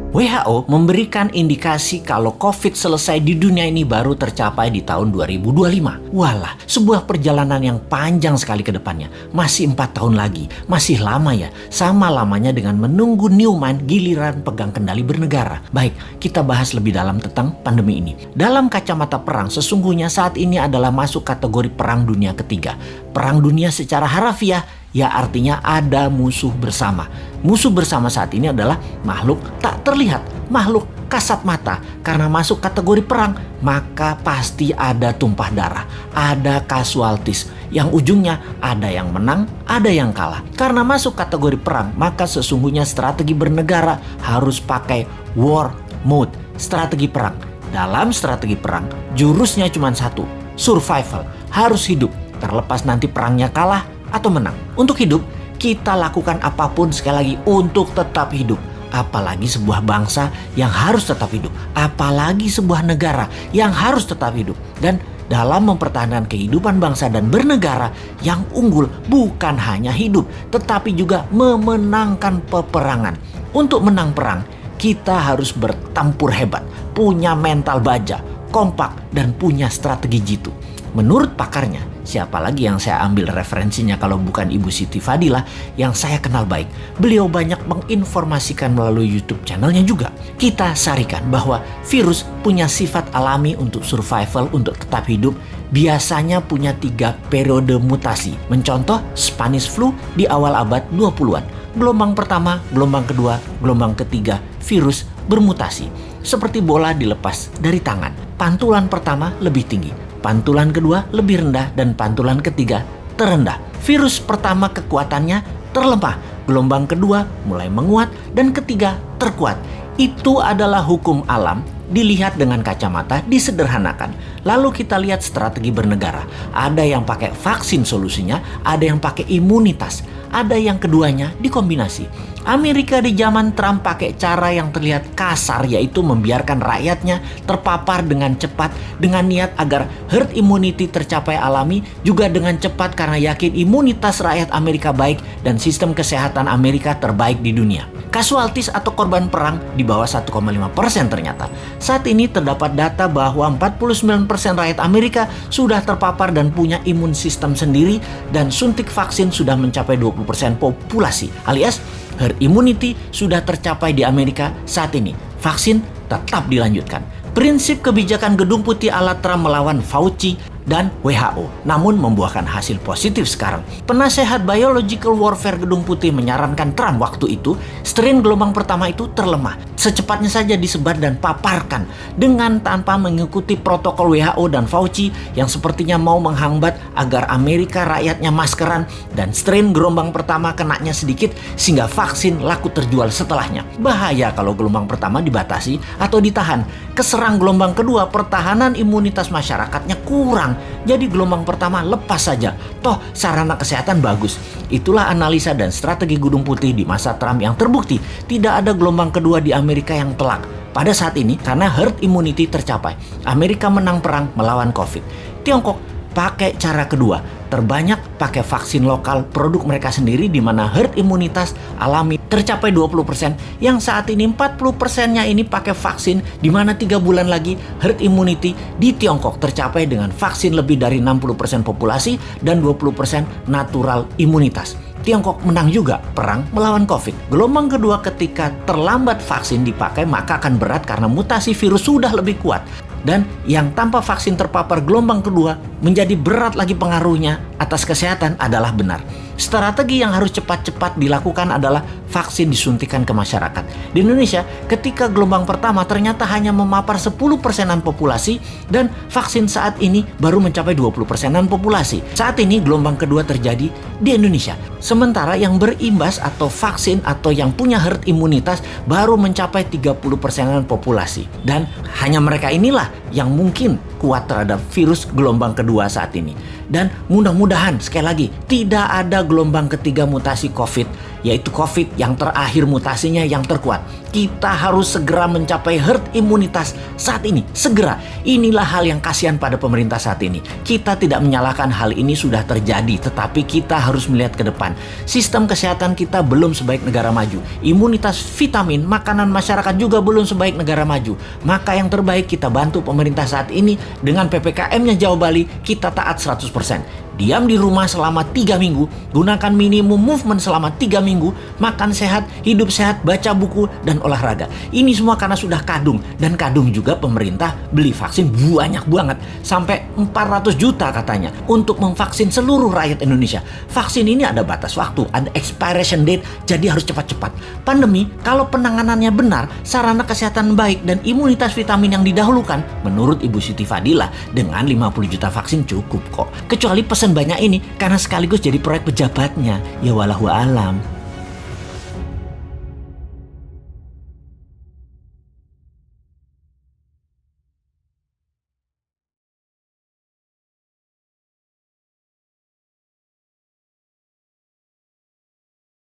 WHO memberikan indikasi kalau COVID selesai di dunia ini baru tercapai di tahun 2025. Walah, sebuah perjalanan yang panjang sekali ke depannya. Masih 4 tahun lagi, masih lama ya. Sama lamanya dengan menunggu Newman giliran pegang kendali bernegara. Baik, kita bahas lebih dalam tentang pandemi ini. Dalam kacamata perang, sesungguhnya saat ini adalah masuk kategori perang dunia ketiga. Perang dunia secara harafiah, ya artinya ada musuh bersama. Musuh bersama saat ini adalah makhluk tak terlihat, makhluk kasat mata. Karena masuk kategori perang, maka pasti ada tumpah darah, ada casualties. Yang ujungnya ada yang menang, ada yang kalah. Karena masuk kategori perang, maka sesungguhnya strategi bernegara harus pakai war mode, strategi perang. Dalam strategi perang, jurusnya cuma satu, survival, harus hidup. Terlepas nanti perangnya kalah atau menang. Untuk hidup, kita lakukan apapun sekali lagi untuk tetap hidup. Apalagi sebuah bangsa yang harus tetap hidup. Apalagi sebuah negara yang harus tetap hidup. Dan dalam mempertahankan kehidupan bangsa dan bernegara, yang unggul bukan hanya hidup, tetapi juga memenangkan peperangan. Untuk menang perang, kita harus bertempur hebat, punya mental baja, kompak, dan punya strategi jitu. Menurut pakarnya, siapa lagi yang saya ambil referensinya kalau bukan Ibu Siti Fadilah yang saya kenal baik. Beliau banyak menginformasikan melalui YouTube channelnya juga. Kita sarikan bahwa virus punya sifat alami untuk survival, untuk tetap hidup. Biasanya punya 3 periode mutasi. Mencontoh Spanish flu di awal abad 20-an. Gelombang pertama, gelombang kedua, gelombang ketiga, virus bermutasi. Seperti bola dilepas dari tangan. Pantulan pertama lebih tinggi, pantulan kedua lebih rendah, dan pantulan ketiga terendah. Virus pertama kekuatannya terlemah, gelombang kedua mulai menguat, dan ketiga terkuat. Itu adalah hukum alam, dilihat dengan kacamata, disederhanakan. Lalu kita lihat strategi bernegara. Ada yang pakai vaksin solusinya, ada yang pakai imunitas, ada yang keduanya dikombinasi. Amerika di zaman Trump pakai cara yang terlihat kasar, yaitu membiarkan rakyatnya terpapar dengan cepat dengan niat agar herd immunity tercapai alami, juga dengan cepat karena yakin imunitas rakyat Amerika baik dan sistem kesehatan Amerika terbaik di dunia. Casualties atau korban perang di bawah 1,5% ternyata. Saat ini terdapat data bahwa 49% rakyat Amerika sudah terpapar dan punya imun sistem sendiri, dan suntik vaksin sudah mencapai 20% populasi, alias herd immunity sudah tercapai di Amerika saat ini. Vaksin tetap dilanjutkan. Prinsip kebijakan Gedung Putih ala Trump melawan Fauci dan WHO, namun membuahkan hasil positif sekarang. Penasehat Biological Warfare Gedung Putih menyarankan Trump waktu itu, strain gelombang pertama itu terlemah. Secepatnya saja disebar dan paparkan dengan tanpa mengikuti protokol WHO dan Fauci yang sepertinya mau menghambat agar Amerika rakyatnya maskeran, dan strain gelombang pertama kenanya sedikit sehingga vaksin laku terjual setelahnya. Bahaya kalau gelombang pertama dibatasi atau ditahan. Keserang gelombang kedua, pertahanan imunitas masyarakatnya kurang. Jadi gelombang pertama lepas saja. Toh sarana kesehatan bagus. Itulah analisa dan strategi Gedung Putih di masa Trump yang terbukti tidak ada gelombang kedua di Amerika yang telak. Pada saat ini karena herd immunity tercapai, Amerika menang perang melawan COVID. Tiongkok pakai cara kedua, terbanyak pakai vaksin lokal produk mereka sendiri, di mana herd imunitas alami tercapai 20%, yang saat ini 40%-nya ini pakai vaksin, di mana 3 bulan lagi herd immunity di Tiongkok tercapai dengan vaksin lebih dari 60% populasi dan 20% natural imunitas. Tiongkok menang juga perang melawan COVID. Gelombang kedua ketika terlambat vaksin dipakai, maka akan berat karena mutasi virus sudah lebih kuat. Dan yang tanpa vaksin terpapar gelombang kedua menjadi berat lagi pengaruhnya atas kesehatan adalah benar. Strategi yang harus cepat-cepat dilakukan adalah vaksin disuntikan ke masyarakat. Di Indonesia, ketika gelombang pertama ternyata hanya memapar 10%-an populasi, dan vaksin saat ini baru mencapai 20%-an populasi. Saat ini gelombang kedua terjadi di Indonesia. Sementara yang berimbas atau vaksin atau yang punya herd imunitas baru mencapai 30%-an populasi. Dan hanya mereka inilah yang mungkin kuat terhadap virus gelombang kedua saat ini. Dan mudah-mudahan sekali lagi tidak ada gelombang ketiga mutasi COVID yaitu COVID yang terakhir mutasinya yang terkuat. Kita harus segera mencapai herd imunitas saat ini, segera. Inilah hal yang kasihan pada pemerintah saat ini. Kita tidak menyalahkan hal ini sudah terjadi, tetapi kita harus melihat ke depan. Sistem kesehatan kita belum sebaik negara maju. Imunitas vitamin, makanan masyarakat juga belum sebaik negara maju. Maka yang terbaik kita bantu pemerintah saat ini dengan PPKM-nya Jawa Bali, kita taat 100%. Diam di rumah selama 3 minggu, gunakan minimum movement selama 3 minggu, makan sehat, hidup sehat, baca buku, dan olahraga. Ini semua karena sudah kadung, dan kadung juga pemerintah beli vaksin banyak banget, sampai 400 juta katanya, untuk memvaksin seluruh rakyat Indonesia. Vaksin ini ada batas waktu, ada expiration date, jadi harus cepat-cepat. Pandemi, kalau penanganannya benar, sarana kesehatan baik, dan imunitas vitamin yang didahulukan, menurut Ibu Siti Fadila, dengan 50 juta vaksin cukup kok. Kecuali pesan banyak ini karena sekaligus jadi proyek pejabatnya. Ya walahu alam.